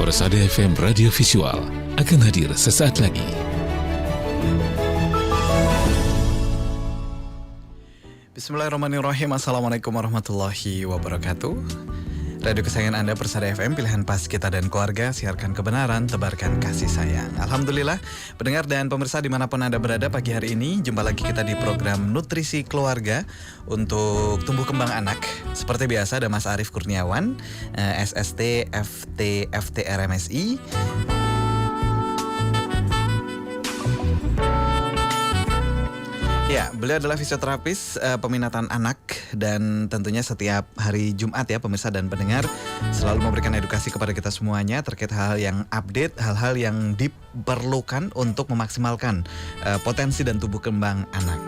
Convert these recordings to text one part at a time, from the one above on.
Persada FM Radio Visual akan hadir sesaat lagi. Bismillahirrahmanirrahim. Assalamualaikum warahmatullahi wabarakatuh. Radio kesayangan Anda Persada FM, pilihan pas kita dan keluarga, siarkan kebenaran, tebarkan kasih sayang. Alhamdulillah, pendengar dan pemirsa dimanapun Anda berada, pagi hari ini jumpa lagi kita di program Nutrisi Keluarga untuk tumbuh kembang anak. Seperti biasa ada Mas Arief Kurniawan, SST, FT, RMSI. Ya, beliau adalah fisioterapis peminatan anak dan tentunya setiap hari Jumat ya pemirsa dan pendengar selalu memberikan edukasi kepada kita semuanya terkait hal yang update, hal-hal yang diperlukan untuk memaksimalkan potensi dan tumbuh kembang anak.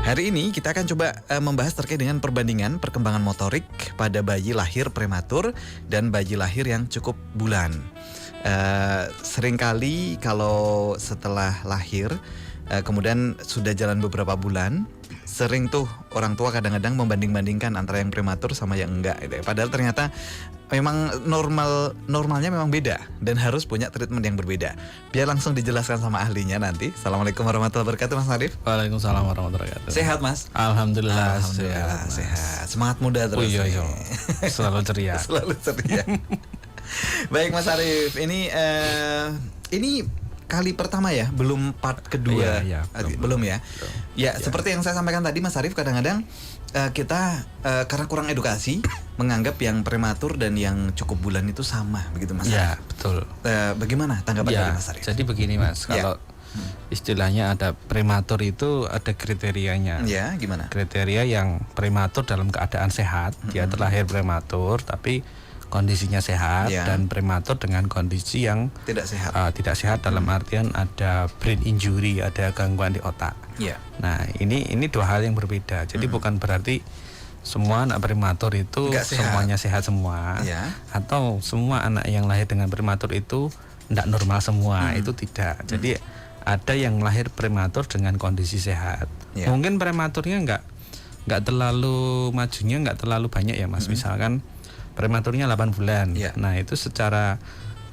Hari ini kita akan coba membahas terkait dengan perbandingan perkembangan motorik pada bayi lahir prematur dan bayi lahir yang cukup bulan. Seringkali kalau setelah lahir kemudian sudah jalan beberapa bulan, sering tuh orang tua kadang-kadang membanding-bandingkan antara yang prematur sama yang enggak gitu. Padahal ternyata memang normalnya memang beda dan harus punya treatment yang berbeda. Biar langsung dijelaskan sama ahlinya nanti. Assalamualaikum warahmatullahi wabarakatuh, Mas Arief. Waalaikumsalam warahmatullahi wabarakatuh. Sehat, Mas? Alhamdulillah sehat. Semangat muda terus. Iya. Selalu ceria. Selalu ceria. Baik, Mas Arief, ini kali pertama ya, belum part kedua. Belum ya. Ya, seperti yang saya sampaikan tadi Mas Arief, kadang-kadang kita karena kurang edukasi menganggap yang prematur dan yang cukup bulan itu sama, begitu Mas Arief? Ya, betul. Bagaimana tanggapan dari Mas Arief? Jadi begini Mas, kalau istilahnya ada prematur itu ada kriterianya. Ya, gimana? Kriteria yang prematur dalam keadaan sehat, dia terlahir prematur tapi kondisinya sehat, dan prematur dengan kondisi yang tidak sehat. Tidak sehat dalam artian ada brain injury, ada gangguan di otak. Nah, ini dua hal yang berbeda. Jadi bukan berarti semua anak prematur itu semuanya sehat semua, atau semua anak yang lahir dengan prematur itu tidak normal semua. Itu tidak. Jadi ada yang lahir prematur dengan kondisi sehat. Mungkin prematurnya nggak terlalu majunya, nggak terlalu banyak ya Mas. Misalkan prematurnya 8 bulan. Nah, itu secara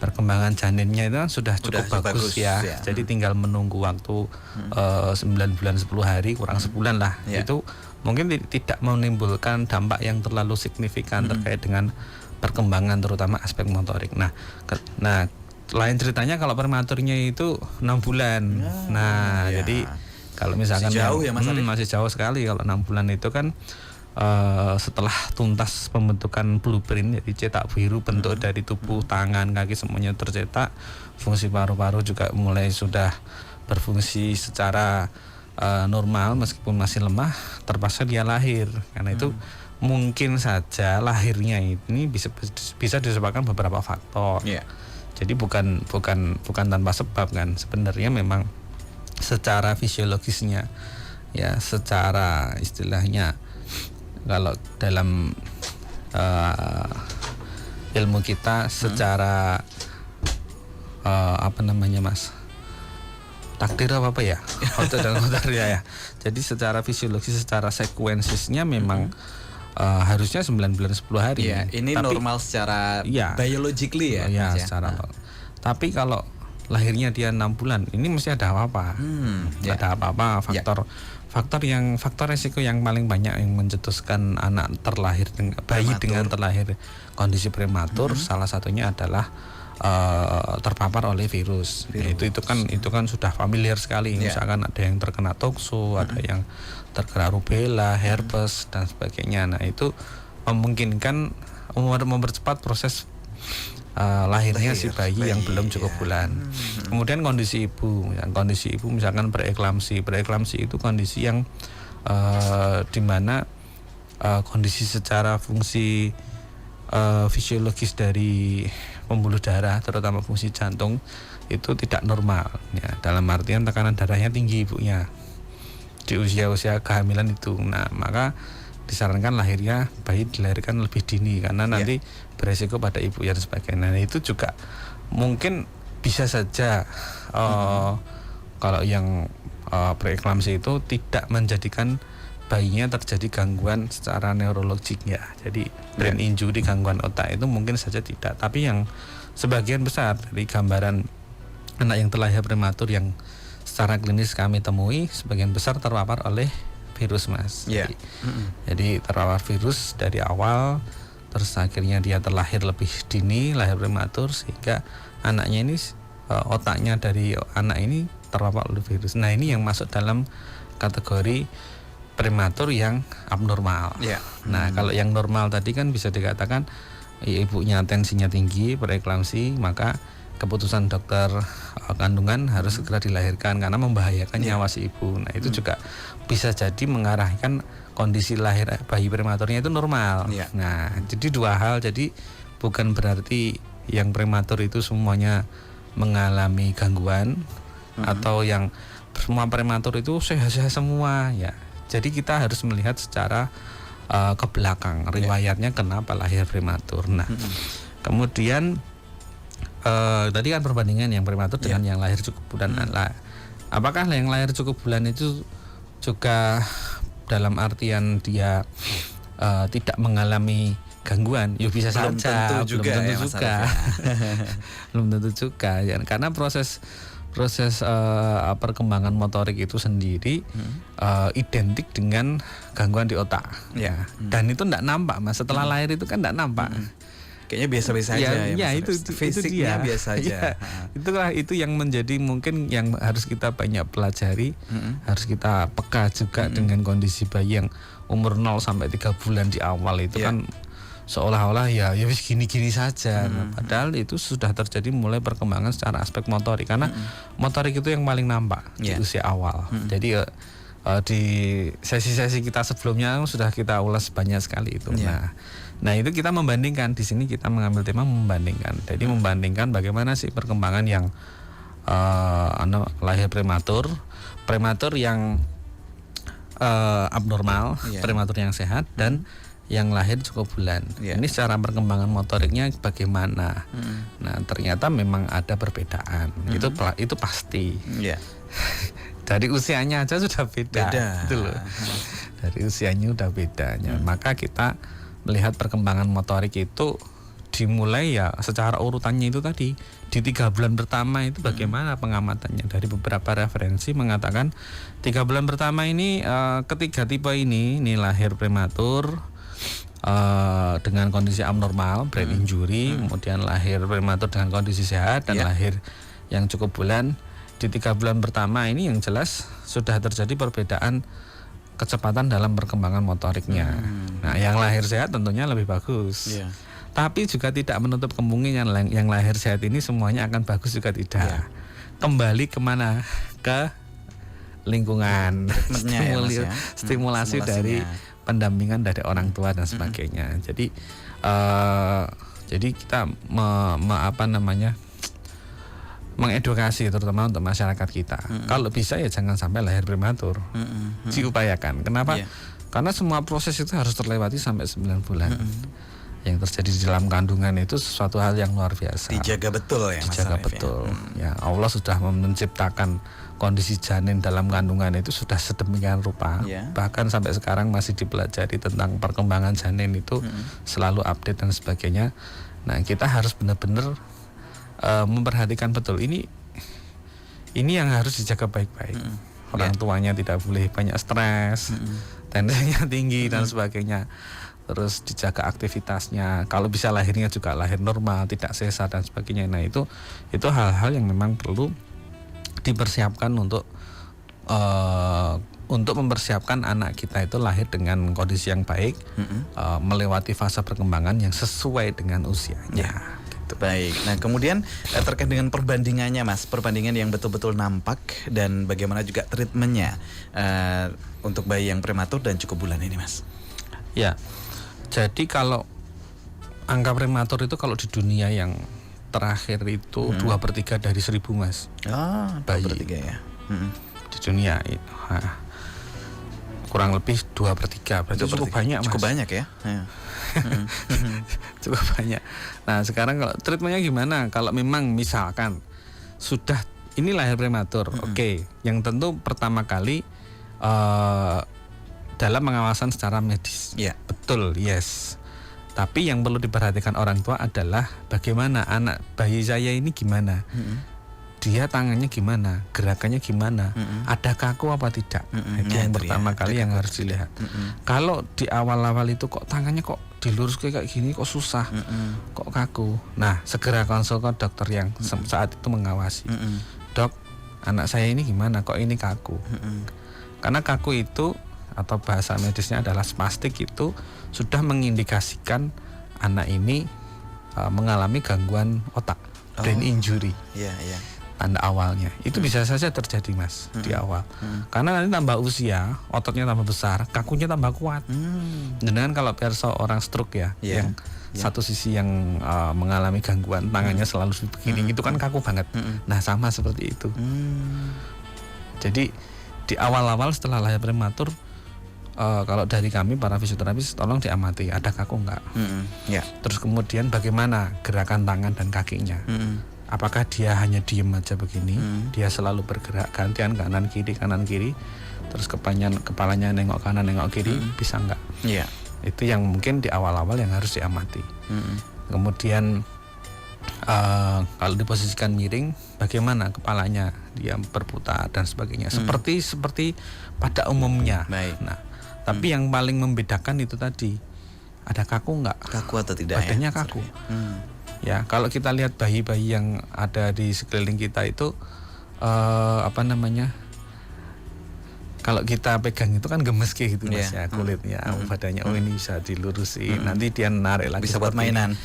perkembangan janinnya itu kan sudah cukup bagus ya. Jadi tinggal menunggu waktu 9 bulan 10 hari kurang sebulan lah. Itu mungkin tidak menimbulkan dampak yang terlalu signifikan terkait dengan perkembangan terutama aspek motorik. Nah, lain ceritanya kalau prematurnya itu 6 bulan. Jadi kalau misalkan masih jauh ya Mas Arief? Masih jauh sekali. Kalau 6 bulan itu kan setelah tuntas pembentukan blueprint, jadi cetak biru bentuk dari tubuh, tangan, kaki semuanya tercetak, fungsi paru-paru juga mulai sudah berfungsi secara normal meskipun masih lemah, terpaksa dia lahir. Karena itu mungkin saja lahirnya ini bisa disebabkan beberapa faktor. Jadi bukan tanpa sebab kan. Sebenarnya memang secara fisiologisnya ya, secara istilahnya kalau dalam ilmu kita secara Mas, takdir apa ya? Ya. Jadi secara fisiologis, secara sekuensisnya memang harusnya 9 bulan 10 hari. Ini tapi, normal secara biologically ya. Secara. Tapi kalau lahirnya dia 6 bulan, ini mesti ada apa-apa. Ada apa-apa faktor resiko yang paling banyak yang mencetuskan anak terlahir bayi dengan terlahir kondisi prematur, salah satunya adalah terpapar oleh virus. Itu kan sudah familiar sekali. Misalkan ada yang terkena tokso, ada yang terkena rubella, herpes dan sebagainya. Nah, itu memungkinkan mempercepat proses lahirnya si bayi yang belum cukup bulan. Kemudian kondisi ibu misalkan preeklamsi itu kondisi yang di mana kondisi secara fungsi fisiologis dari pembuluh darah, terutama fungsi jantung itu tidak normal ya, dalam artian tekanan darahnya tinggi ibunya di usia kehamilan itu. Nah, maka disarankan lahirnya bayi dilahirkan lebih dini karena nanti beresiko pada ibu dan sebagainya. Nah, itu juga mungkin bisa saja kalau yang preeklamsi itu tidak menjadikan bayinya terjadi gangguan secara neurologik ya. Jadi brain injury, gangguan otak itu mungkin saja tidak. Tapi yang sebagian besar dari gambaran anak yang terlahir prematur yang secara klinis kami temui, sebagian besar terpapar oleh virus, Mas. Yeah. Jadi terpapar virus dari awal, terus akhirnya dia terlahir lebih dini, lahir prematur, sehingga anaknya ini otaknya dari anak ini terpapar oleh virus. Nah, ini yang masuk dalam kategori prematur yang abnormal. Yeah. Nah, kalau yang normal tadi kan bisa dikatakan ibunya tensinya tinggi, preeklamsi, maka keputusan dokter kandungan harus segera dilahirkan karena membahayakan nyawa si ibu. Nah, itu juga bisa jadi mengarahkan kondisi lahir bayi prematurnya itu normal. Nah, jadi dua hal. Jadi bukan berarti yang prematur itu semuanya mengalami gangguan atau yang semua prematur itu sehat-sehat semua ya. Jadi kita harus melihat secara ke belakang riwayatnya kenapa lahir prematur. Nah, kemudian tadi kan perbandingan yang prematur dengan yang lahir cukup bulan. Apakah yang lahir cukup bulan itu juga dalam artian dia tidak mengalami gangguan? Ya bisa belum saja, tentu juga, belum tentu juga. Belum tentu juga ya, karena proses perkembangan motorik itu sendiri identik dengan gangguan di otak. Ya. Dan itu tidak nampak, Mas. Setelah lahir itu kan tidak nampak. Kayaknya biasa-biasa aja ya, itu fisiknya dia. biasa aja. Itu yang menjadi mungkin yang harus kita banyak pelajari, harus kita peka juga dengan kondisi bayi yang umur 0 sampai 3 bulan di awal itu kan seolah-olah ya wis gini-gini saja. Padahal itu sudah terjadi mulai perkembangan secara aspek motorik, karena motorik itu yang paling nampak di usia awal. Jadi di sesi-sesi kita sebelumnya sudah kita ulas banyak sekali itu. Nah itu kita membandingkan, di sini kita mengambil tema membandingkan. Jadi membandingkan bagaimana sih perkembangan yang lahir prematur yang abnormal, prematur yang sehat, dan yang lahir cukup bulan. Ini secara perkembangan motoriknya bagaimana? Nah ternyata memang ada perbedaan. Itu pasti. Dari usianya aja sudah beda. Gitu loh. Dari usianya udah bedanya. Maka kita melihat perkembangan motorik itu dimulai ya secara urutannya itu tadi. Di 3 bulan pertama itu bagaimana pengamatannya? Dari beberapa referensi mengatakan 3 bulan pertama ini ketiga tipe ini lahir prematur dengan kondisi abnormal, brain injury, kemudian lahir prematur dengan kondisi sehat, dan lahir yang cukup bulan. Di 3 bulan pertama ini yang jelas sudah terjadi perbedaan kecepatan dalam perkembangan motoriknya. Nah, yang lahir sehat tentunya lebih bagus. Tapi juga tidak menutup kemungkinan yang lahir sehat ini semuanya akan bagus juga tidak. Kembali kemana? Ke lingkungan, stimulasi dari pendampingan dari orang tua dan sebagainya. Jadi kita mengedukasi terutama untuk masyarakat kita. Kalau bisa ya jangan sampai lahir prematur. Diupayakan. Kenapa? Karena semua proses itu harus terlewati sampai 9 bulan. Yang terjadi di dalam kandungan itu sesuatu hal yang luar biasa. Dijaga betul ya, Mas Arief, betul. Ya, Allah sudah menciptakan kondisi janin dalam kandungan itu sudah sedemikian rupa. Bahkan sampai sekarang masih dipelajari tentang perkembangan janin itu selalu update dan sebagainya. Nah, kita harus benar-benar memperhatikan betul ini yang harus dijaga baik-baik. Orang tuanya tidak boleh banyak stres, tensinya tinggi dan sebagainya. Terus dijaga aktivitasnya. Kalau bisa lahirnya juga lahir normal, tidak sesar dan sebagainya. Nah itu hal-hal yang memang perlu dipersiapkan untuk mempersiapkan anak kita itu lahir dengan kondisi yang baik, melewati fase perkembangan yang sesuai dengan usianya. Baik, nah kemudian terkait dengan perbandingannya, Mas, perbandingan yang betul-betul nampak dan bagaimana juga treatmentnya untuk bayi yang prematur dan cukup bulan ini, Mas. Ya, jadi kalau angka prematur itu kalau di dunia yang terakhir itu 2/3 dari 1.000, Mas. Bayi 2/3 ya. Di dunia itu kurang lebih 2/3, berarti cukup banyak, Mas. Cukup banyak ya. Cukup banyak. Nah sekarang kalau treatmentnya gimana? Kalau memang misalkan sudah ini lahir prematur, oke. Yang tentu pertama kali dalam pengawasan secara medis. Betul, yes. Tapi yang perlu diperhatikan orang tua adalah bagaimana anak bayi saya ini gimana, dia tangannya gimana, gerakannya gimana, ada kaku apa tidak. Itu yang pertama kali yang harus dilihat. Kalau di awal-awal itu kok tangannya kok dilurus kayak gini, kok susah, kok kaku. Nah, segera konsul ke dokter yang saat itu mengawasi. Dok, anak saya ini gimana, kok ini kaku? Karena kaku itu atau bahasa medisnya adalah spastik, itu sudah mengindikasikan anak ini mengalami gangguan otak, brain injury. Tanda awalnya itu bisa saja terjadi, Mas, di awal. Karena nanti tambah usia, ototnya tambah besar, kakunya tambah kuat. Dengan kalau seorang stroke yang satu sisi yang mengalami gangguan, tangannya selalu begini, itu kan kaku banget. Nah, sama seperti itu. Jadi di awal-awal setelah lahir prematur, kalau dari kami para fisioterapis, tolong diamati ada kaku enggak. Terus kemudian bagaimana gerakan tangan dan kakinya. Apakah dia hanya diem aja begini, dia selalu bergerak gantian kanan kiri, terus kepalanya nengok kanan nengok kiri, bisa enggak? Itu yang mungkin di awal-awal yang harus diamati. Kemudian kalau diposisikan miring, bagaimana kepalanya, dia berputar dan sebagainya, seperti pada umumnya. Nah, tapi yang paling membedakan itu tadi, ada kaku enggak? Kaku atau tidak? Badannya kaku. Ya, kalau kita lihat bayi-bayi yang ada di sekeliling kita itu kalau kita pegang itu kan gemes kayak gitu, Mas, ya, kulitnya, badannya, ini bisa dilurusin, nanti dia narik lagi, bisa buat mainan.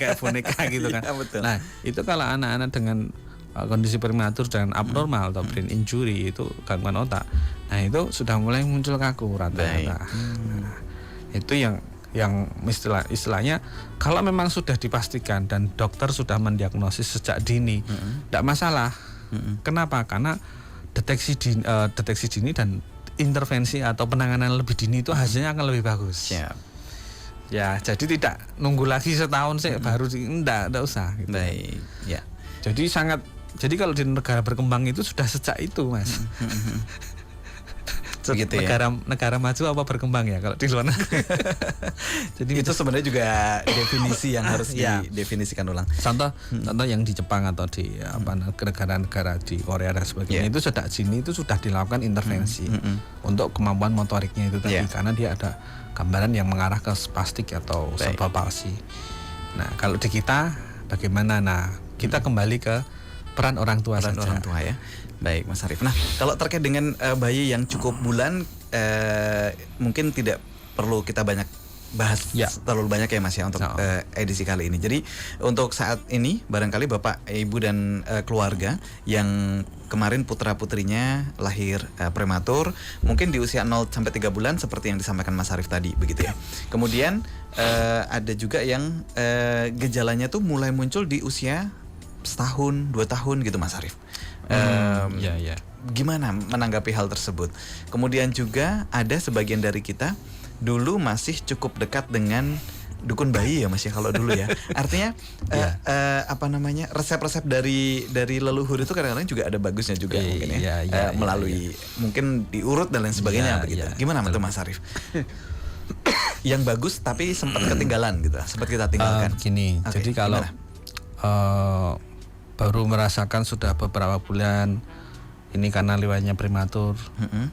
Kayak boneka gitu kan. Nah, itu kalau anak-anak dengan kondisi prematur dengan abnormal atau brain injury, itu gangguan otak, nah itu sudah mulai muncul kaku rata-rata. Nah, itu yang istilahnya kalau memang sudah dipastikan dan dokter sudah mendiagnosis sejak dini, tidak masalah. Kenapa? Karena deteksi dini dan intervensi atau penanganan lebih dini itu hasilnya akan lebih bagus. Ya, jadi tidak nunggu lagi setahun baru enggak usah gitu. Jadi kalau di negara berkembang itu sudah sejak itu, Mas. Begitu negara maju apa berkembang ya kalau di luar negeri. Jadi itu sebenarnya juga definisi yang harus didefinisikan ulang. Contoh yang di Jepang atau di negara-negara di Korea dan sebagainya, itu sejak dini itu sudah dilakukan intervensi untuk kemampuan motoriknya itu tadi, karena dia ada gambaran yang mengarah ke spastik atau cerebral palsy. Nah, kalau di kita bagaimana? Nah, kita kembali ke peran orang tua saja. Orang tua ya. Baik, Mas Arief. Nah, kalau terkait dengan bayi yang cukup bulan, mungkin tidak perlu kita banyak bahas terlalu banyak ya, Mas, ya, untuk edisi kali ini. Jadi untuk saat ini barangkali Bapak, Ibu dan keluarga yang kemarin putra-putrinya lahir prematur, mungkin di usia 0 sampai 3 bulan seperti yang disampaikan Mas Arief tadi, begitu ya. Kemudian ada juga yang gejalanya tuh mulai muncul di usia setahun, 2 tahun gitu, Mas Arief. Gimana menanggapi hal tersebut? Kemudian juga ada sebagian dari kita dulu masih cukup dekat dengan dukun bayi ya, Mas, ya, kalau dulu ya. Artinya resep-resep dari leluhur itu kadang-kadang juga ada bagusnya juga, mungkin ya, melalui mungkin diurut dan lain sebagainya begitu. Gimana tuh, Mas Arief? Yang bagus tapi sempat ketinggalan gitu, sempat kita tinggalkan. Jadi kalau baru merasakan sudah beberapa bulan, ini karena liwatnya prematur,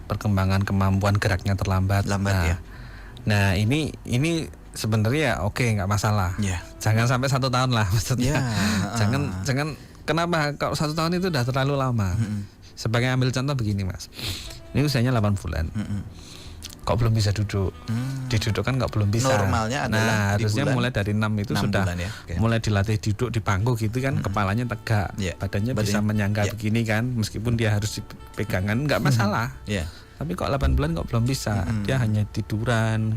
perkembangan kemampuan geraknya terlambat. Nah, ini sebenarnya nggak masalah. Jangan sampai 1 tahun lah, maksudnya. Jangan kenapa kalau 1 tahun itu udah terlalu lama. Sebagai ambil contoh begini, Mas. Ini usianya 8 bulan. Kok belum bisa duduk? Didudukkan kok belum bisa. Normalnya adalah harusnya mulai dari 6 itu sudah mulai dilatih duduk di pangku gitu kan, kepalanya tegak, badannya bisa menyangga begini kan, meskipun dia harus dipegangan nggak masalah. Tapi kok 8 bulan kok belum bisa? Dia hanya tiduran,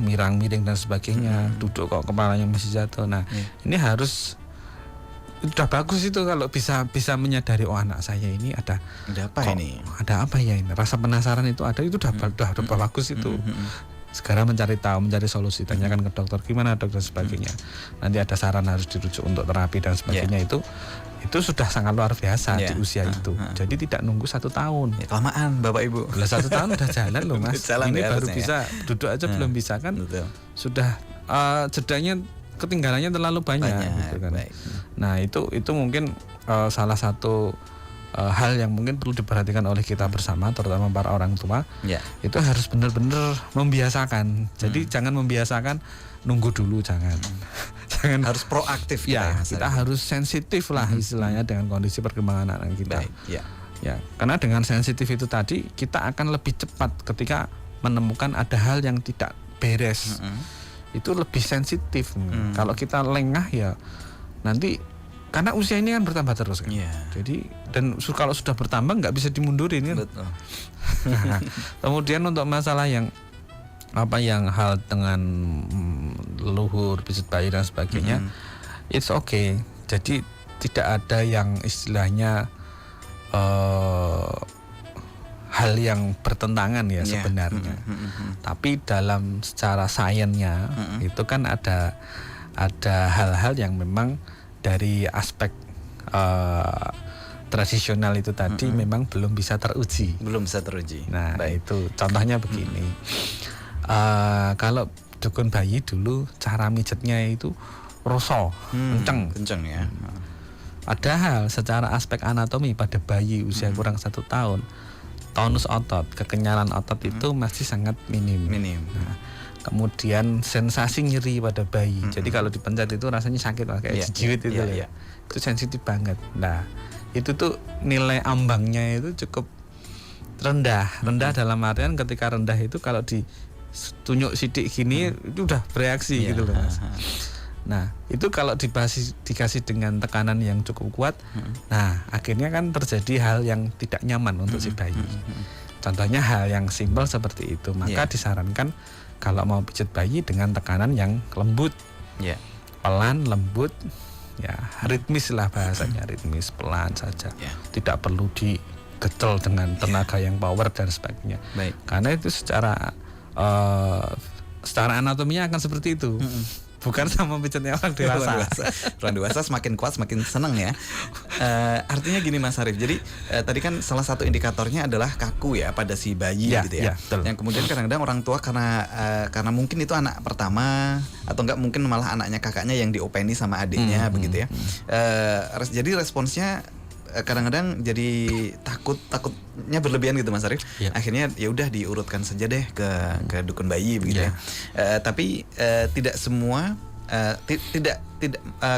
mirang-miring dan sebagainya, duduk kok kepalanya masih jatuh. Nah, ini harus udah bagus itu kalau bisa menyadari, anak saya ini ada apa ya ini, rasa penasaran itu ada, itu udah bagus itu. Segera mencari solusi, tanyakan ke dokter gimana dokter sebagainya. Nanti ada saran harus dirujuk untuk terapi dan sebagainya. Itu itu sudah sangat luar biasa Ya. di usia itu. Jadi tidak nunggu 1 tahun. Ya, kelamaan Bapak Ibu. Lah 1 tahun udah jalan loh Mas. Jalan Ini ya baru harusnya bisa duduk aja belum bisa kan? Betul. Sudah jedanya ketinggalannya terlalu banyak gitu kan. Baik. Nah, itu mungkin salah satu hal yang mungkin perlu diperhatikan oleh kita bersama, terutama para orang tua. Ya. Itu harus benar-benar membiasakan. Jadi jangan membiasakan nunggu dulu, jangan. Jangan Harus proaktif ya, Mas kita Arif. harus sensitif lah istilahnya dengan kondisi perkembangan anak kita. Baik, ya. Ya, karena dengan sensitif itu tadi kita akan lebih cepat ketika menemukan ada hal yang tidak beres. Itu lebih sensitif. Kalau kita lengah ya nanti, karena usia ini kan bertambah terus kan. Iya. Jadi dan kalau sudah bertambah nggak bisa dimundurin kan. Betul. Nah, kemudian untuk masalah yang hal dengan leluhur, pijat bayi dan sebagainya, it's okay. Jadi tidak ada yang istilahnya hal yang bertentangan ya sebenarnya. Tapi dalam secara sainsnya itu kan ada hal-hal yang memang dari aspek tradisional itu tadi memang belum bisa teruji. Belum bisa teruji. Nah, Baik. itu contohnya begini. Kalau dukun bayi dulu cara mijetnya itu rosok, kenceng. Kenceng ya. Padahal secara aspek anatomi pada bayi usia kurang 1 tahun, tonus otot, kekenyalan otot itu masih sangat minim. Nah, kemudian sensasi nyeri pada bayi. Jadi kalau dipencet itu rasanya sakit kayak jiwit itu ya. Itu sensitif banget. Nah, itu tuh nilai ambangnya itu cukup rendah. Rendah dalam artian ketika rendah itu kalau ditunjuk sidik gini itu udah bereaksi gitu loh Mas. Nah, itu kalau dikasih dengan tekanan yang cukup kuat, nah akhirnya kan terjadi hal yang tidak nyaman untuk si bayi. Contohnya hal yang simpel seperti itu, maka disarankan kalau mau pijat bayi dengan tekanan yang lembut, pelan, lembut, ya ritmis lah bahasanya, ritmis, pelan saja, tidak perlu digecel dengan tenaga yang power dan sebagainya. Baik. Karena itu secara anatominya akan seperti itu. Bukan sama pijatnya orang dewasa. Orang dewasa semakin kuat semakin seneng ya. Artinya gini Mas Arif. Jadi tadi kan salah satu indikatornya adalah kaku ya pada si bayi gitu ya. Yang kemudian kadang-kadang orang tua karena mungkin itu anak pertama atau enggak mungkin malah anaknya kakaknya yang diopeni sama adiknya begitu ya. Jadi responsnya kadang-kadang jadi takutnya berlebihan gitu Mas Arif. Akhirnya ya udah diurutkan saja deh ke dukun bayi begitu ya. Tapi tidak semua tidak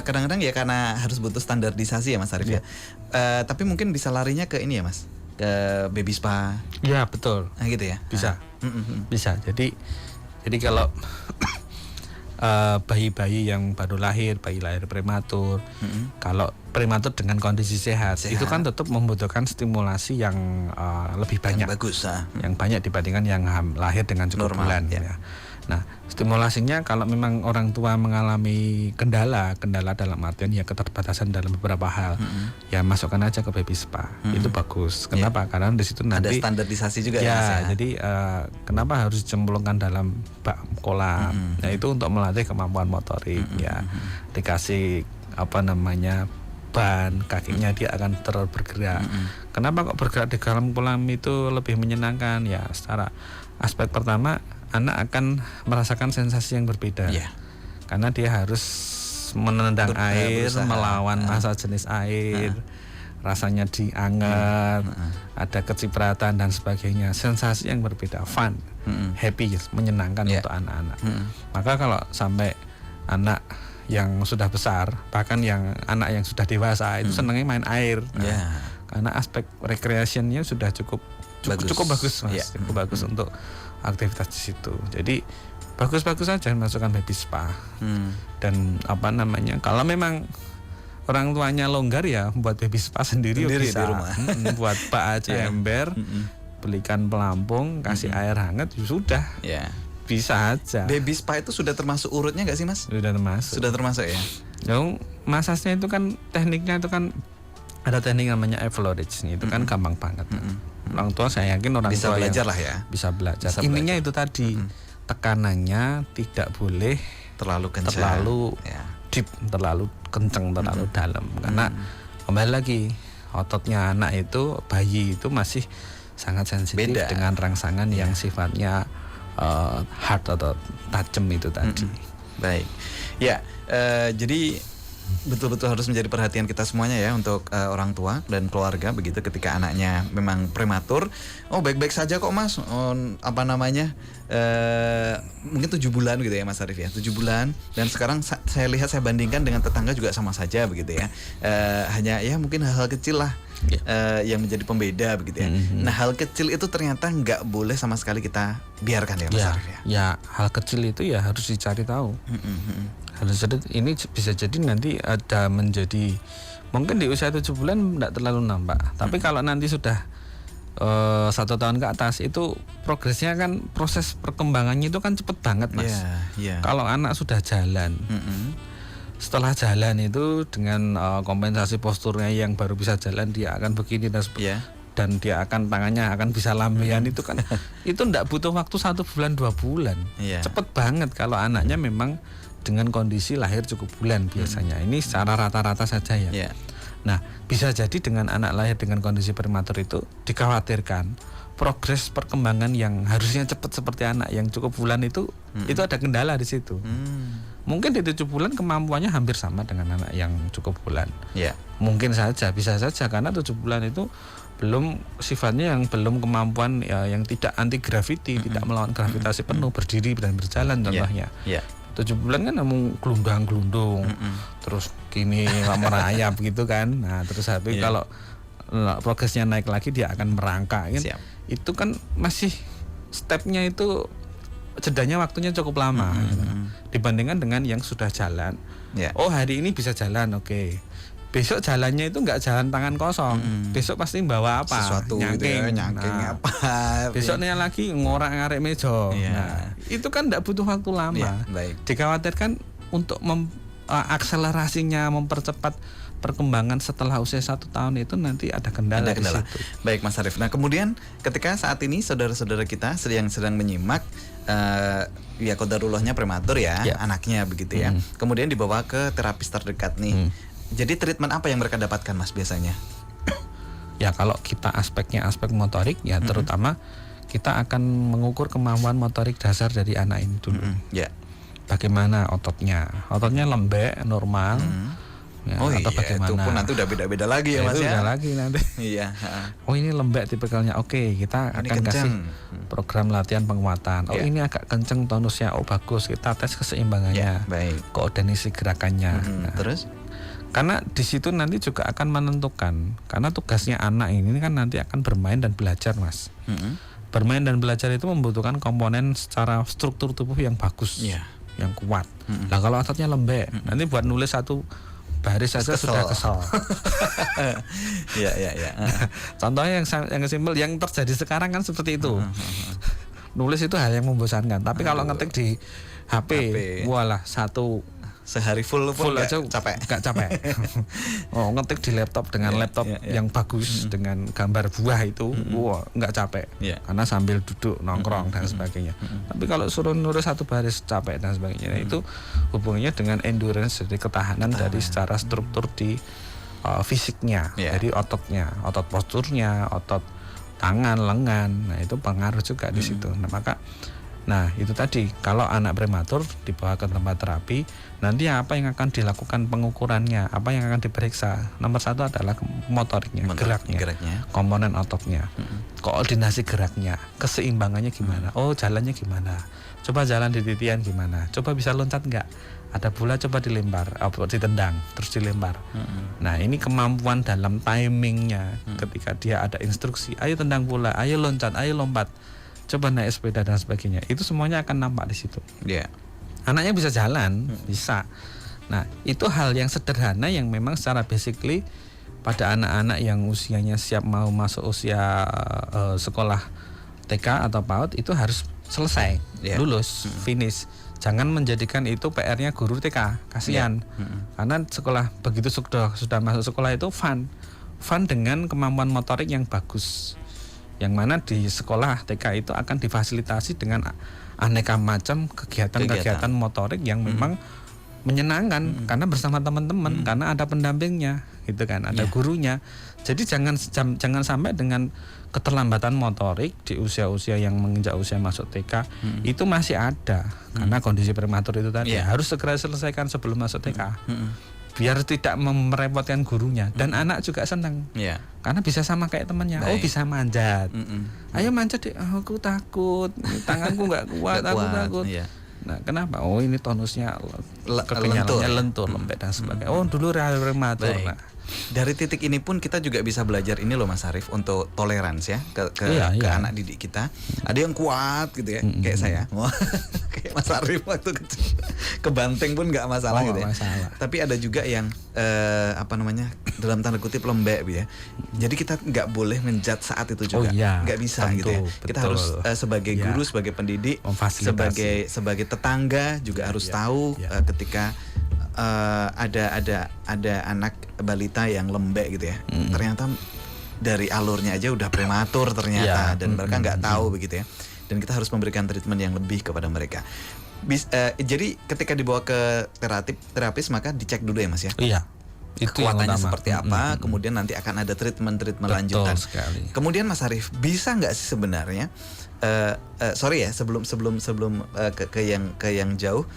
kadang-kadang ya karena harus butuh standarisasi ya Mas Arif ya. Tapi mungkin bisa larinya ke ini ya Mas, ke baby spa. Iya betul. Nah gitu ya. Bisa. Bisa. Jadi kalau bayi-bayi yang baru lahir, bayi lahir prematur, kalau prematur dengan kondisi sehat, itu kan tetap membutuhkan stimulasi yang lebih banyak, yang bagus, yang banyak dibandingkan yang lahir dengan cukup bulan. Ya. Nah, stimulasinya kalau memang orang tua mengalami kendala dalam artian ya keterbatasan dalam beberapa hal, ya masukkan aja ke baby spa, itu bagus. Kenapa? Karena di situ nanti ada standarisasi juga ya. Mas, ya. Jadi kenapa harus dicemplungkan dalam bak kolam? Nah itu untuk melatih kemampuan motorik, ya dikasih ban, kakinya dia akan terus bergerak. Kenapa kok bergerak di dalam kolam itu lebih menyenangkan? Ya secara aspek pertama anak akan merasakan sensasi yang berbeda, karena dia harus menendang air, melawan massa jenis air, rasanya dianget, ada kecipratan dan sebagainya, sensasi yang berbeda, fun, happy, menyenangkan untuk anak-anak. Maka kalau sampai anak yang sudah besar, bahkan yang anak yang sudah dewasa itu senangnya main air, karena aspek recreationnya sudah cukup bagus Mas, cukup bagus untuk aktivitas di situ. Jadi bagus-bagus saja masukkan baby spa. Dan kalau memang orang tuanya longgar ya buat baby spa sendiri bisa. Di rumah. Buat bak aja ember, belikan pelampung, kasih air hangat, sudah. Bisa aja. Baby spa itu sudah termasuk urutnya nggak sih Mas? Sudah termasuk. Sudah termasuk ya. Yang masasnya itu kan tekniknya itu kan ada teknik namanya Everidge, itu kan gampang banget. Orang tua saya yakin orang bisa tua belajar yang lah ya. Bisa belajar. Intinya itu tadi, tekanannya tidak boleh terlalu kencang, terlalu deep, terlalu kencang, terlalu dalam, karena kembali lagi ototnya anak itu, bayi itu masih sangat sensitif Beda. dengan rangsangan yang sifatnya hard atau tajam itu tadi. Baik, ya. Jadi betul-betul harus menjadi perhatian kita semuanya ya untuk orang tua dan keluarga begitu ketika anaknya memang prematur. Oh baik-baik saja kok Mas. Oh, apa namanya? Mungkin 7 bulan gitu ya Mas Arief ya, 7 bulan. Dan sekarang saya lihat, saya bandingkan dengan tetangga juga sama saja begitu ya. Hanya ya mungkin hal-hal kecil lah yang menjadi pembeda begitu ya. Nah hal kecil itu ternyata nggak boleh sama sekali kita biarkan ya Mas Arief ya. Ya hal kecil itu ya harus dicari tahu. Harus jadi, ini bisa jadi nanti ada menjadi mungkin di usia 7 bulan tidak terlalu nampak. Tapi kalau nanti sudah 1 tahun ke atas itu progresnya kan, proses perkembangannya itu kan cepet banget Mas. Kalau anak sudah jalan, setelah jalan itu dengan kompensasi posturnya yang baru bisa jalan, dia akan begini dan dia akan tangannya akan bisa lambaian itu kan itu tidak butuh waktu 1 bulan 2 bulan. Cepet banget kalau anaknya memang dengan kondisi lahir cukup bulan biasanya. Ini secara rata-rata saja ya. Nah, bisa jadi dengan anak lahir dengan kondisi prematur itu dikhawatirkan progres perkembangan yang harusnya cepat seperti anak yang cukup bulan itu ada kendala di situ. Mungkin di 7 bulan kemampuannya hampir sama dengan anak yang cukup bulan. Mungkin saja, bisa saja karena 7 bulan itu belum sifatnya yang belum kemampuan yang tidak anti gravity, tidak melawan gravitasi penuh, berdiri dan berjalan contohnya. 7 bulan kan namun gelundang-gelundung, terus kini merayap gitu kan. Nah terus habis kalau progresnya naik lagi dia akan merangkak kan. Itu kan masih stepnya itu jedanya waktunya cukup lama gitu. Dibandingkan dengan yang sudah jalan. Oh hari ini bisa jalan, oke. Besok jalannya itu nggak jalan tangan kosong. Besok pasti bawa apa? Sesuatu nyangking, apa? Besoknya lagi ngorak-ngarik meja. Nah, itu kan nggak butuh waktu lama. Dikhawatirkan untuk akselerasinya, mempercepat perkembangan setelah usia 1 tahun itu nanti ada kendala. Di situ. Baik Mas Arief. Nah kemudian ketika saat ini saudara-saudara kita sedang menyimak ya qadarulahnya prematur ya, anaknya begitu ya. Kemudian dibawa ke terapis terdekat nih. Jadi treatment apa yang mereka dapatkan Mas biasanya? Ya kalau kita aspeknya aspek motorik ya terutama kita akan mengukur kemampuan motorik dasar dari anak ini dulu. Bagaimana ototnya? Ototnya lembek, normal. Atau bagaimana? Itu pun nanti udah beda-beda lagi ya Mas ya. Beda lagi nanti. Oh ini lembek tipikalnya. Oke, kita akan kasih program latihan penguatan. Oh ini agak kenceng tonusnya. Oh bagus, kita tes keseimbangannya. Koordinasi gerakannya. Terus? Karena di situ nanti juga akan menentukan, karena tugasnya anak ini kan nanti akan bermain dan belajar Mas. Bermain dan belajar itu membutuhkan komponen secara struktur tubuh yang bagus, yang kuat. Nah kalau ototnya lembek, nanti buat nulis 1 baris saja sudah kesel. Contohnya yang simpel yang terjadi sekarang kan seperti itu. Nulis itu hal yang membosankan. Tapi kalau ngetik di HP. Walah 1 sehari full aja nggak capek. Oh ngetik di laptop dengan laptop yang bagus dengan gambar buah itu, nggak capek. Karena sambil duduk nongkrong dan sebagainya. Tapi kalau suruh nulis 1 baris capek dan sebagainya, itu hubungannya dengan endurance, jadi ketahanan dari secara struktur di fisiknya, dari ototnya, otot posturnya, otot tangan, lengan. Nah itu pengaruh juga di situ. Nah itu tadi kalau anak prematur dibawa ke tempat terapi, nanti apa yang akan dilakukan pengukurannya, apa yang akan diperiksa? Nomor 1 adalah motoriknya, geraknya, komponen ototnya, koordinasi geraknya, keseimbangannya gimana, oh jalannya gimana, coba jalan di titian gimana, coba bisa loncat nggak, ada bola coba dilempar, ditendang, terus dilempar. Nah ini kemampuan dalam timingnya, ketika dia ada instruksi, ayo tendang bola, ayo loncat, ayo lompat, coba naik sepeda dan sebagainya, itu semuanya akan nampak di situ. Anaknya bisa jalan, bisa. Nah itu hal yang sederhana yang memang secara basically pada anak-anak yang usianya siap mau masuk usia sekolah TK atau PAUD itu harus selesai, lulus, finish. Jangan menjadikan itu PR-nya guru TK, kasihan. Karena sekolah begitu sudah masuk sekolah itu fun dengan kemampuan motorik yang bagus. Yang mana di sekolah TK itu akan difasilitasi dengan aneka macam kegiatan-kegiatan motorik yang memang menyenangkan karena bersama teman-teman, karena ada pendampingnya gitu kan, ada gurunya. Jadi jangan sampai dengan keterlambatan motorik di usia-usia yang menginjak usia masuk TK itu masih ada karena kondisi prematur itu tadi harus segera selesaikan sebelum masuk TK. Biar tidak merepotkan gurunya dan anak juga senang. Karena bisa sama kayak temannya. Oh, bisa manjat. Ayo manjat deh. Oh, aku takut. Tanganku nggak kuat, aku takut. Nah, kenapa? Oh, ini tonusnya kekenyalannya lentur, lembek dan sebagainya. Oh, dulu rematur. Nah, dari titik ini pun kita juga bisa belajar ini loh Mas Arief, untuk toleransi ya ke anak didik kita. Ada yang kuat gitu ya, kayak saya. Kayak Mas Arief waktu kecil. Ke banteng pun nggak masalah gitu ya. Tapi ada juga yang dalam tanda kutip lembek gitu ya. Jadi kita nggak boleh menjudge saat itu juga. Nggak bisa gitu ya. Kita harus sebagai guru, sebagai pendidik, sebagai tetangga juga harus tahu ketika ada anak balita yang lembek gitu ya. Ternyata dari alurnya aja udah prematur ternyata dan mereka nggak tahu begitu ya. Dan kita harus memberikan treatment yang lebih kepada mereka. Jadi ketika dibawa ke terapis maka dicek dulu ya Mas ya. Kekuatannya seperti apa, kemudian nanti akan ada treatment lanjutan. Sekali. Kemudian Mas Arief, bisa nggak sih sebenarnya sorry ya sebelum ke yang jauh,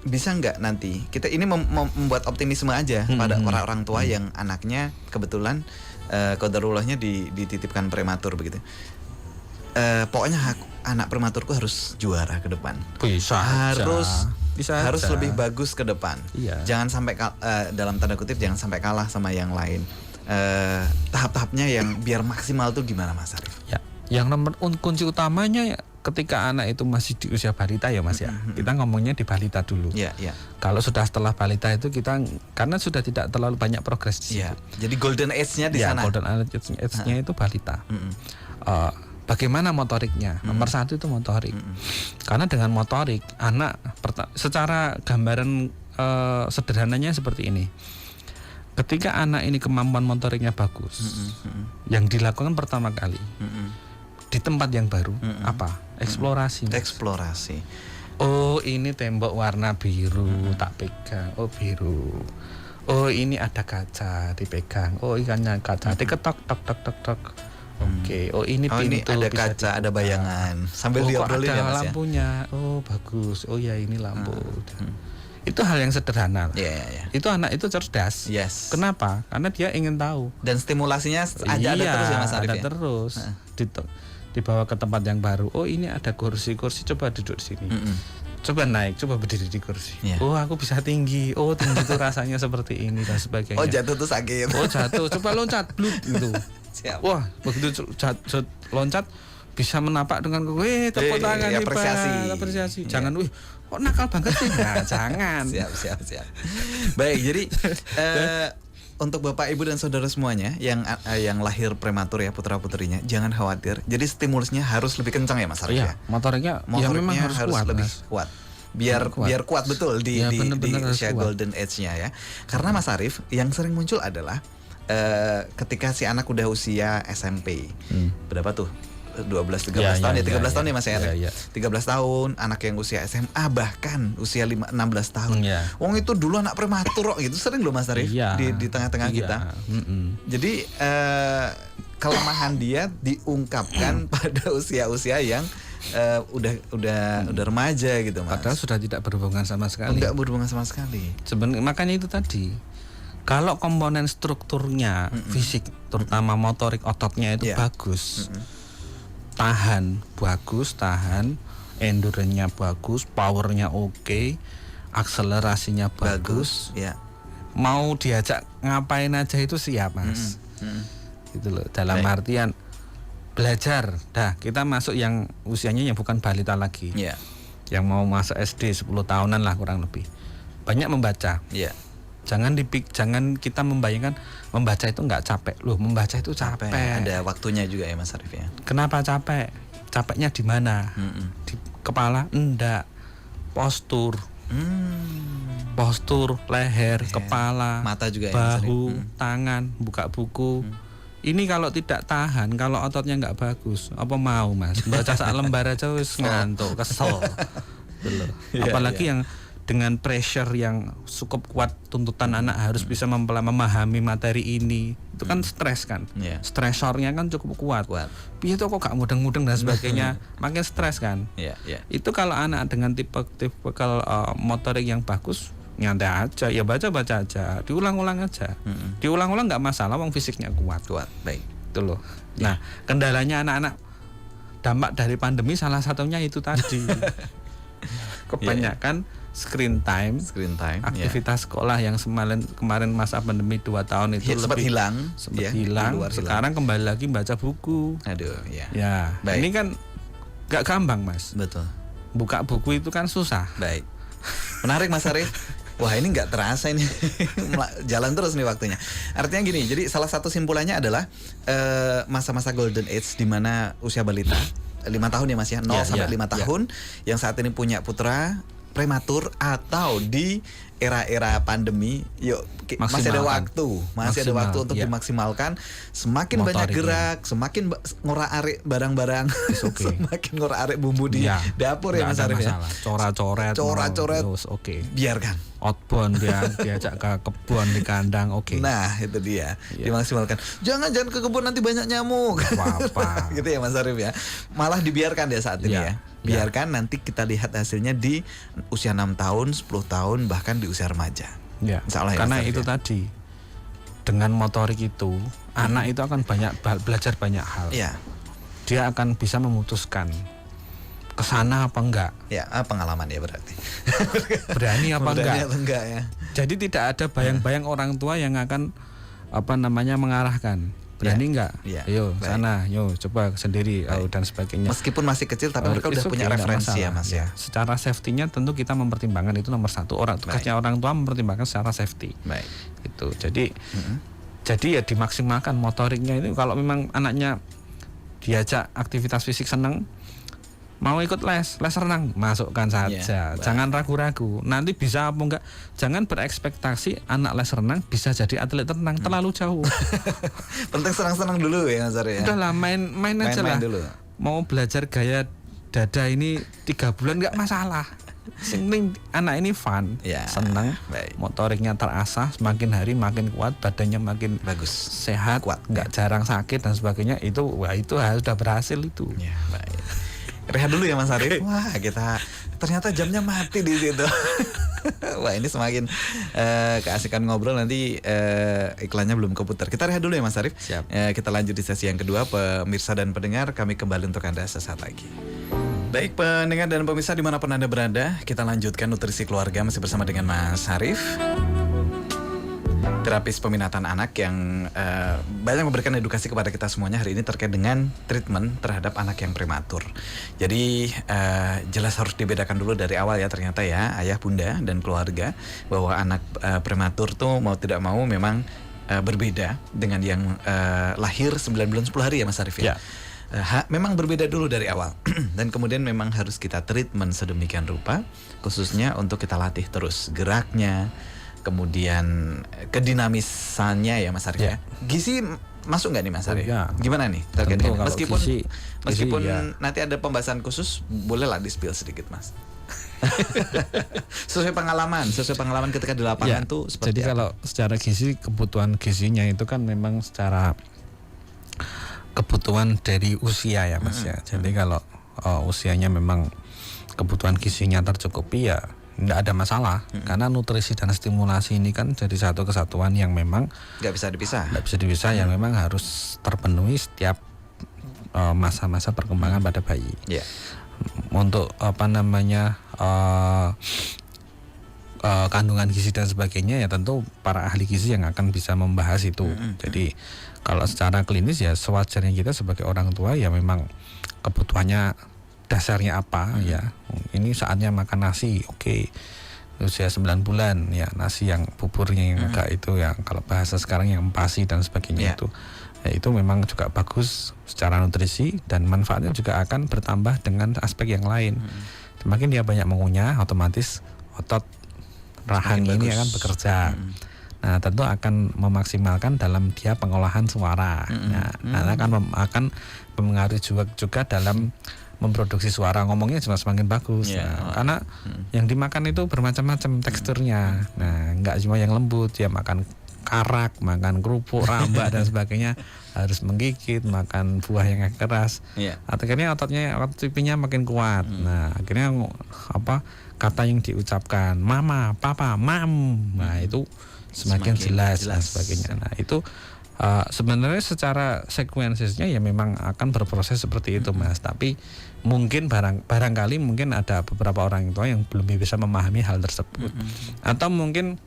bisa nggak nanti kita ini membuat optimisme aja pada orang tua yang anaknya kebetulan qadarulahnya dititipkan prematur begitu. Pokoknya anak prematurku harus juara ke depan. Harus lebih bagus ke depan. Jangan sampai dalam tanda kutip jangan sampai kalah sama yang lain. Tahap-tahapnya yang biar maksimal tuh gimana Mas Arief? Yang nomor kunci utamanya ya ketika anak itu masih di usia balita ya Mas ya. Kita ngomongnya di balita dulu. Kalau sudah setelah balita itu kita karena sudah tidak terlalu banyak progres di situ. Jadi golden age-nya di sana. Golden age-nya itu balita. Bagaimana motoriknya? Nomor satu itu motorik. Karena dengan motorik anak secara gambaran sederhananya seperti ini. Ketika anak ini kemampuan motoriknya bagus, yang dilakukan pertama kali di tempat yang baru apa? Eksplorasi. Oh, ini tembok warna biru, tak pegang. Oh, biru. Oh, ini ada kaca, dipegang. Oh, ikannya kaca, diketok tok. Oke. Oh, ini pintu, ini ada kaca, ada bayangan. Sambil diobrolin ya Mas ya. Lampunya. Oh, bagus. Oh ya, ini lampu. Itu hal yang sederhana. Itu anak itu cerdas. Kenapa? Karena dia ingin tahu. Dan stimulasinya ada terus ya Mas Arief. Ada terus. Dibawa ke tempat yang baru. Oh, ini ada kursi, coba duduk di sini. Coba naik, coba berdiri di kursi. Oh, aku bisa tinggi. Oh, tinggi itu rasanya seperti ini dan sebagainya. Oh, jatuh tuh sakit. Oh, jatuh. Coba loncat, bluk gitu. Wah, begitu loncat bisa menapak dengan tepuk tangan, apresiasi. Jangan kok nakal banget sih. Nah, jangan. Siap. Baik, jadi untuk Bapak Ibu dan saudara semuanya yang lahir prematur ya, putra-putrinya, jangan khawatir. Jadi stimulusnya harus lebih kencang ya Mas Arief ya. Motoriknya memang harus lebih kuat. Biar kuat betul di usia golden age-nya ya. Karena Mas Arief yang sering muncul adalah ketika si anak udah usia SMP. Berapa tuh? 12-13 tahun ya, 13 tahun ya Mas Arief. 13 tahun, anak yang usia SMA bahkan usia 16 tahun. Wong itu dulu anak prematur gitu, sering loh Mas Arief di tengah-tengah kita. Jadi kelemahan dia diungkapkan pada usia-usia yang udah remaja gitu Mas. Padahal sudah tidak berhubungan sama sekali. Tidak berhubungan sama sekali. Sebenarnya makanya itu tadi. Kalau komponen strukturnya fisik, terutama motorik ototnya itu bagus, tahan, endurance-nya bagus, powernya oke, akselerasinya bagus, mau diajak ngapain aja itu siap Mas. Gitu loh. Dalam artian belajar, kita masuk yang usianya yang bukan balita lagi, yang mau masuk SD 10 tahunan lah kurang lebih, banyak membaca. Jangan kita membayangkan membaca itu nggak capek. Loh, membaca itu capek. Ada waktunya juga ya Mas Arief ya. Kenapa capek? Capeknya di mana? Di kepala? Enggak. Postur. Postur, leher, kepala, mata juga bahu, tangan, buka buku. Ini kalau tidak tahan, kalau ototnya nggak bagus, apa mau Mas? Baca sak lembar aja wis ngantuk, kesel. Apalagi yang dengan pressure yang cukup kuat, tuntutan anak harus bisa memahami materi ini, itu kan stres kan, stresornya kan cukup kuat. Piye tuh kok gak mudeng-mudeng dan sebagainya, makin stres kan. Itu kalau anak dengan tipe motorik yang bagus, nyantai aja, ya baca aja, diulang-ulang aja, diulang-ulang nggak masalah, wong fisiknya kuat. Baik, itu loh. Nah, kendalanya anak-anak dampak dari pandemi salah satunya itu tadi. Kebanyakan screen time, aktivitas sekolah yang kemarin masa pandemi 2 tahun itu sempat hilang. Sekarang kembali lagi baca buku. Ya, ini kan gak gampang, Mas. Betul. Buka buku itu kan susah. Baik. Menarik, Mas Arif. Wah, ini nggak terasa ini jalan terus nih waktunya. Artinya gini, jadi salah satu simpulannya adalah masa-masa golden age di mana usia balita 5 tahun ya Mas ya, 0 sampai 5 tahun yang saat ini punya putra prematur atau di era-era pandemi, yuk masih ada waktu untuk dimaksimalkan. Semakin banyak gerak, semakin ngorak-arik barang-barang, semakin ngorak-arik bumbu di dapur ya Mas Arif ya. Coret-coret, biarkan. Outbound diajak ke kebun di kandang, Nah itu dia, dimaksimalkan. Jangan ke kebun nanti banyak nyamuk. Apa? Gitu ya Mas Arif ya. Malah dibiarkan ya saat ini ya. Biarkan nanti kita lihat hasilnya di usia 6 tahun, 10 tahun, bahkan di usia remaja. Karena itu tadi, dengan motorik itu anak itu akan belajar banyak hal. Dia akan bisa memutuskan kesana apa enggak. Pengalaman ya berarti. Berani apa enggak ya. Jadi tidak ada bayang-bayang orang tua yang akan mengarahkan. Berani enggak? Ayo sana, coba sendiri dan sebagainya. Meskipun masih kecil tapi mereka udah punya referensi ya Mas ya. Secara safety-nya tentu kita mempertimbangkan, itu nomor 1. Tugasnya orang tua mempertimbangkan secara safety. Itu. Jadi ya dimaksimalkan motoriknya itu. Kalau memang anaknya diajak aktivitas fisik senang, mau ikut les renang, masukkan saja. Jangan ragu-ragu. Nanti bisa apa enggak? Jangan berekspektasi anak les renang bisa jadi atlet renang, terlalu jauh. Penting senang-senang dulu ya Mas Arif ya. Udahlah main aja lah. Dulu. Mau belajar gaya dada ini 3 bulan enggak masalah. Sing penting anak ini fun, senang, motoriknya terasah, semakin hari makin kuat, badannya makin bagus, sehat, kuat, enggak jarang sakit dan sebagainya. Itu sudah berhasil itu. Rehat dulu ya Mas Arif. Wah, kita ternyata jamnya mati di situ. Wah, ini semakin keasikan ngobrol, nanti iklannya belum keputar. Kita rehat dulu ya Mas Arif. Siap. Kita lanjut di sesi yang kedua, pemirsa dan pendengar, kami kembali untuk Anda sesaat lagi. Baik pendengar dan pemirsa dimanapun Anda berada, kita lanjutkan nutrisi keluarga masih bersama dengan Mas Arif, terapis peminatan anak yang banyak memberikan edukasi kepada kita semuanya hari ini terkait dengan treatment terhadap anak yang prematur. Jadi jelas harus dibedakan dulu dari awal ya, ternyata ya ayah bunda dan keluarga, bahwa anak prematur tuh mau tidak mau memang berbeda dengan yang lahir 9 bulan 10 hari ya Mas Arif ya. Memang berbeda dulu dari awal dan kemudian memang harus kita treatment sedemikian rupa, khususnya untuk kita latih terus geraknya, kemudian kedinamisannya ya Mas Arif ya. Gizi masuk nggak nih Mas Arif? Gimana nih terkait ini? Meskipun nanti ada pembahasan khusus, bolehlah di-spill sedikit Mas. sesuai pengalaman ketika di lapangan tuh seperti jadi apa? Kalau secara gizi, kebutuhan gizinya itu kan memang secara kebutuhan dari usia ya Mas ya. Jadi kalau usianya memang kebutuhan gizinya tercukupi ya nggak ada masalah, karena nutrisi dan stimulasi ini kan jadi satu kesatuan yang memang nggak bisa dipisah yang memang harus terpenuhi setiap masa-masa perkembangan pada bayi. Untuk kandungan gizi dan sebagainya ya tentu para ahli gizi yang akan bisa membahas itu. Jadi kalau secara klinis ya sewajarnya kita sebagai orang tua ya memang kebutuhannya dasarnya apa ya. Ini saatnya makan nasi, usia 9 bulan ya, nasi yang buburnya yang agak itu yang kalau bahasa sekarang yang empasi dan sebagainya itu memang juga bagus secara nutrisi dan manfaatnya juga akan bertambah dengan aspek yang lain. Semakin dia banyak mengunyah, otomatis otot rahang ini akan bekerja. Nah, tentu akan memaksimalkan dalam dia pengolahan suara. Nah, akan mempengaruhi juga dalam memproduksi suara, ngomongnya cuma semakin bagus. Karena yang dimakan itu bermacam-macam teksturnya. Nah, nggak cuma yang lembut, ya makan karak, makan kerupuk, rambak dan sebagainya, harus menggigit, makan buah yang keras. Akhirnya otot pipinya makin kuat. Nah, akhirnya kata yang diucapkan mama, papa, mam, nah itu semakin jelas dan sebagainya. Nah, itu sebenarnya secara sekuensinya ya memang akan berproses seperti itu, Mas. Tapi mungkin barangkali mungkin ada beberapa orang tua yang belum bisa memahami hal tersebut, atau mungkin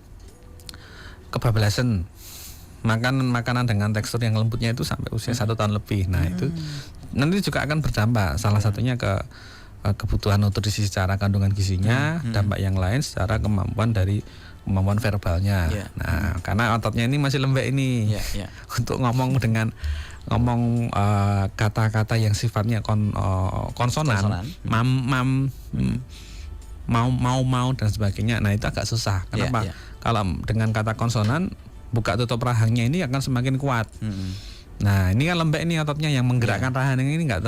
kebablasan makan makanan dengan tekstur yang lembutnya itu sampai usia 1 tahun lebih. Nah, itu nanti juga akan berdampak. Salah satunya ke kebutuhan nutrisi secara kandungan gizinya, dampak yang lain secara kemampuan verbalnya. Nah, karena ototnya ini masih lembek ini untuk ngomong kata-kata yang sifatnya konsonan, mam, mau dan sebagainya. Nah, itu agak susah. Kenapa? Kalau dengan kata konsonan, buka tutup rahangnya ini akan semakin kuat. Nah, ini kan lembek ini ototnya yang menggerakkan rahang ini nggak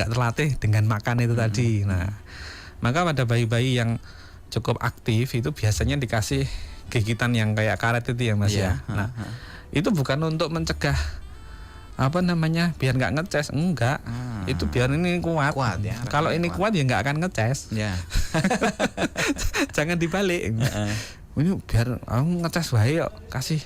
terlatih dengan makan itu tadi. Nah, maka pada bayi-bayi yang cukup aktif itu biasanya dikasih gigitan yang kayak karet itu ya, Mas ya. Nah, itu bukan untuk mencegah biar nggak ngeces, enggak. Itu biar ini kuat ya. Kalau ini kuat ya nggak akan ngeces. Jangan dibalik. Ini biar aku ngeces wae yuk, kasih.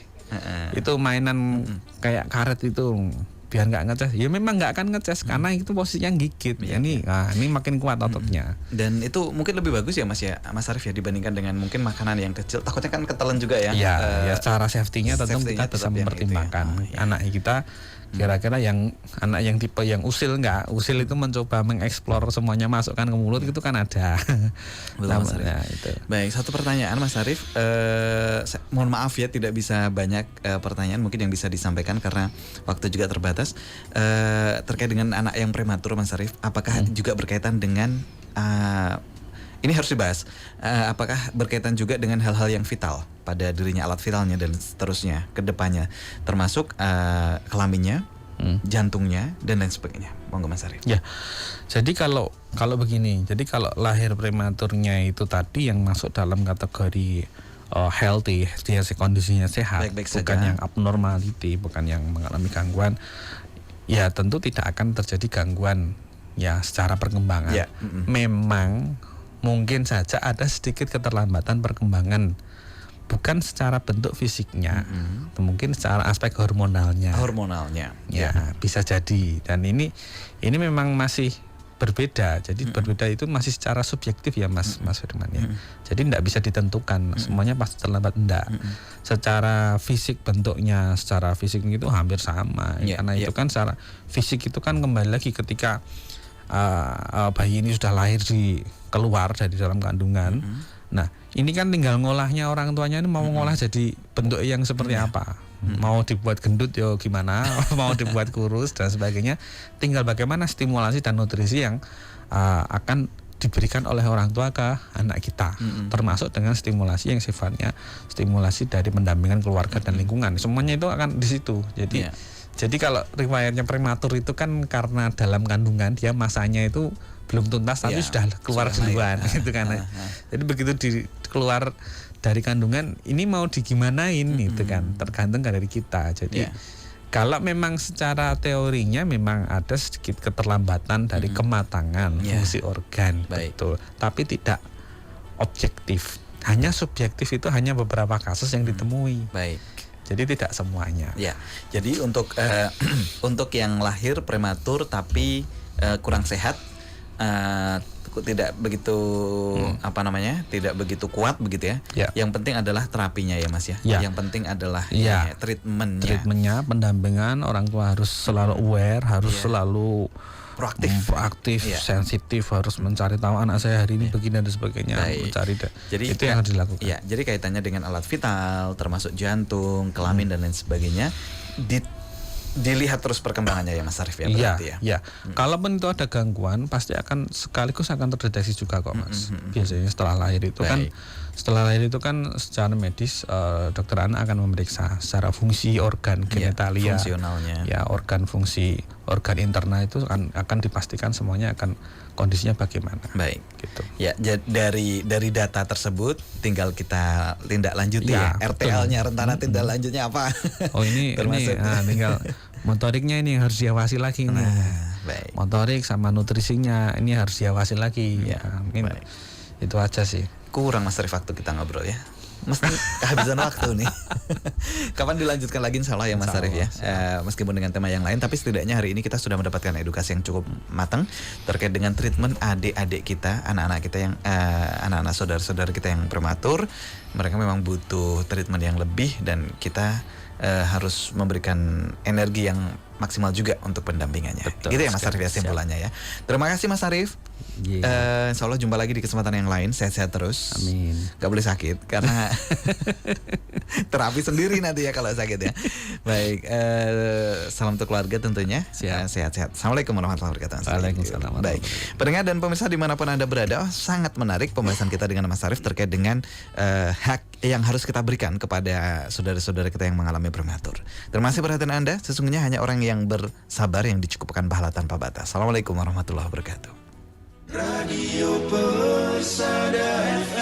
Itu mainan kayak karet itu biar nggak ngeces, ya memang nggak akan ngeces karena itu posisinya gigit. Ini makin kuat ototnya. Dan itu mungkin lebih bagus ya, Mas Arif ya, dibandingkan dengan mungkin makanan yang kecil. Takutnya kan ketelan juga ya. Ya secara safety-nya tentu kita bisa mempertimbangkan anak kita. Kira-kira yang anak yang tipe yang usil itu mencoba mengeksplor semuanya masukkan ke mulut, itu kan ada. Namanya itu. Baik, satu pertanyaan Mas Arif, mohon maaf ya tidak bisa banyak pertanyaan mungkin yang bisa disampaikan karena waktu juga terbatas, terkait dengan anak yang prematur, Mas Arif, apakah juga berkaitan dengan ini harus dibahas, apakah berkaitan juga dengan hal-hal yang vital pada dirinya, alat vitalnya dan seterusnya ke depannya, termasuk kelaminnya, jantungnya dan lain sebagainya. Monggo Mas Arif. Ya. Jadi kalau begini, jadi kalau lahir prematurnya itu tadi yang masuk dalam kategori healthy, dia kondisinya sehat, baik-baik bukan saja. yang abnormality, bukan yang mengalami gangguan, ya tentu tidak akan terjadi gangguan ya secara perkembangan. Memang mungkin saja ada sedikit keterlambatan perkembangan, bukan secara bentuk fisiknya, mungkin secara aspek hormonalnya. Ya, bisa jadi. Dan ini memang masih berbeda. Jadi berbeda itu masih secara subjektif ya, Mas Firman ya. Jadi tidak bisa ditentukan semuanya pasti terlambat, enggak. Secara fisik bentuknya, secara fisik itu hampir sama. Karena itu kan secara fisik itu kan kembali lagi ketika bayi ini sudah lahir keluar dari dalam kandungan. Nah, ini kan tinggal ngolahnya orang tuanya ini mau ngolah jadi bentuk yang seperti apa. Mau dibuat gendut ya gimana, mau dibuat kurus dan sebagainya. Tinggal bagaimana stimulasi dan nutrisi yang akan diberikan oleh orang tua ke anak kita. Termasuk dengan stimulasi yang sifatnya stimulasi dari pendampingan keluarga dan lingkungan. Semuanya itu akan di situ. Jadi kalau riwayatnya prematur itu kan karena dalam kandungan dia masanya itu belum tuntas tapi sudah keluar duluan gitu kan. Jadi begitu keluar dari kandungan ini mau digimanain gitu kan, tergantung dari kita. Jadi kalau memang secara teorinya memang ada sedikit keterlambatan dari kematangan fungsi organ, betul. Tapi tidak objektif, hanya subjektif, itu hanya beberapa kasus yang ditemui. Baik. Jadi tidak semuanya. Ya. Jadi untuk yang lahir prematur tapi kurang sehat, tidak begitu tidak begitu kuat begitu ya. Yang penting adalah terapinya ya, Mas ya. Yang penting adalah treatmentnya, pendampingan. Orang tua harus selalu aware, harus selalu proaktif, sensitif, harus mencari tahu anak saya hari ini begini dan sebagainya, mencari. Jadi itu yang harus dilakukan. Ya, jadi kaitannya dengan alat vital, termasuk jantung, kelamin dan lain sebagainya, dilihat terus perkembangannya ya, Mas Arif ya. Kalaupun itu ada gangguan, pasti sekaligus akan terdeteksi juga kok, Mas. Biasanya setelah lahir itu kan secara medis dokter anak akan memeriksa secara fungsi organ genitalia, fungsionalnya. Ya, organ fungsi organ internal itu akan dipastikan semuanya akan kondisinya bagaimana. Baik. Gitu. Ya, dari data tersebut tinggal kita tindak lanjuti Iya, ya. RTL-nya rencana tindak lanjutnya apa? Oh ini Termasuk. tinggal motoriknya ini harus diawasi lagi nih. Baik. Motorik sama nutrisinya ini harus diawasi lagi. Ya, baik. Itu aja sih. Kurang Mas Arif waktu kita ngobrol ya. Mesti kehabisan waktu nih. Kapan dilanjutkan lagi insya Allah ya Mas Arif ya. Meskipun dengan tema yang lain, tapi setidaknya hari ini kita sudah mendapatkan edukasi yang cukup matang terkait dengan treatment adik-adik kita, anak-anak kita yang anak-anak saudara-saudara kita yang prematur. Mereka memang butuh treatment yang lebih dan kita harus memberikan energi yang maksimal juga untuk pendampingannya. Betul, gitu ya Mas Arif ya simpulannya ya. Terima kasih Mas Arif. Insya Allah jumpa lagi di kesempatan yang lain. Sehat-sehat terus. Amin. Gak boleh sakit karena terapi sendiri nanti ya kalau sakit ya. Baik, salam untuk keluarga tentunya. Sehat-sehat. Assalamualaikum warahmatullahi wabarakatuh. Waalaikumsalam. Baik, pendengar dan pemirsa dimanapun Anda berada, sangat menarik pembahasan kita dengan Mas Arif terkait dengan hak yang harus kita berikan kepada saudara-saudara kita yang mengalami prematur. Terima kasih perhatian Anda. Sesungguhnya hanya orang yang bersabar yang dicukupkan pahala tanpa batas. Assalamualaikum warahmatullahi wabarakatuh. Radio Persada FM.